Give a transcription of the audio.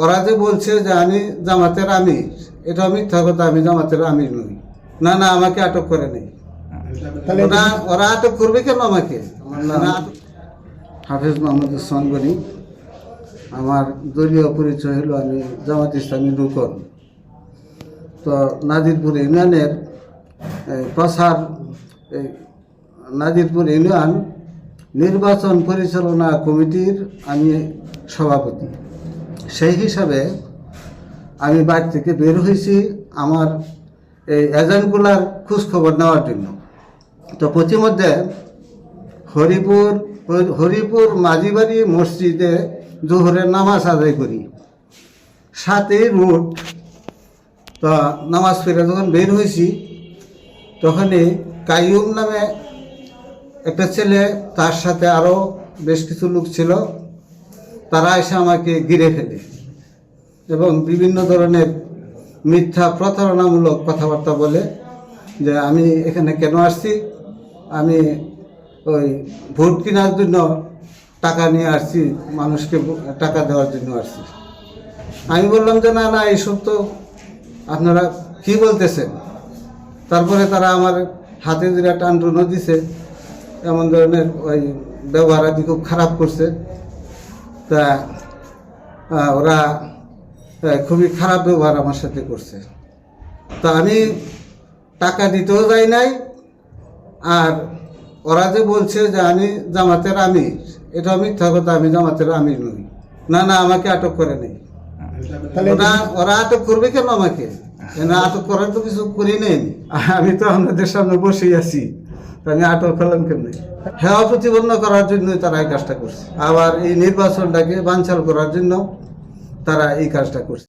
ওরা যে বলছে যে আমি জামাতের আমির, এটা মিথ্যা কথা। আমি জামাতের আমির নই। না না, আমাকে আটক করে নেই। ওরা আটক করবে কেন আমাকে? হাফেজ মোহাম্মদ ওসমান গনি। আমার দলীয় পরিচয় হলো আমি জামাত ইসলামী রুকন। তো নাজিরপুর ইউনিয়নের প্রসার নাজিরপুর ইউনিয়ন নির্বাচন পরিচালনা কমিটির আমি সভাপতি। সেই হিসাবে আমি বাড়ি থেকে বের হয়েছি আমার এই এজেন্টগুলার খোঁজখবর নেওয়ার জন্য। তো প্রতিমধ্যে হরিপুর মাঝিবাড়ি মসজিদে জোহরের নামাজ আদায় করি। 7 রুট। তো নামাজ পড়ে যখন বের হয়েছি তখনই কাইয়ুম নামে একটা ছেলে, তার সাথে আরও বেশ কিছু লোক ছিল, তারা এসে আমাকে ঘিরে ফেলে এবং বিভিন্ন ধরনের মিথ্যা প্রতারণামূলক কথাবার্তা বলে যে আমি এখানে কেন আসছি, আমি ওই ভোট কেনার জন্য টাকা নিয়ে আসছি, মানুষকে টাকা দেওয়ার জন্য আসছি। আমি বললাম যে না না, এইসব তো আপনারা কী বলতেছেন। তারপরে তারা আমার হাতে দুটা টানটুনো দিছে, এমন ধরনের ওই ব্যবহার আদি খুব খারাপ করছে। তা ওরা খুবই খারাপ ব্যবহার আমার সাথে করছে। তা আমি টাকা দিতেও যাই নাই। আর ওরা যে বলছে যে আমি জামাতের আমির, এটা মিথ্যা কথা। আমি জামাতের আমির নই। না না, আমাকে আটক করে নেই। ওরা আটক করবে কেন আমাকে? আটক করার তো কিছু করি নেই। আমি তো আপনাদের সামনে বসেই আছি, আমি আটক করলাম কেমনি? হেওয়া প্রতিপন্ন করার জন্যই তারা এই কাজটা করছে। আবার এই নির্বাচনটাকে বানচাল করার জন্য তারা এই কাজটা করছে।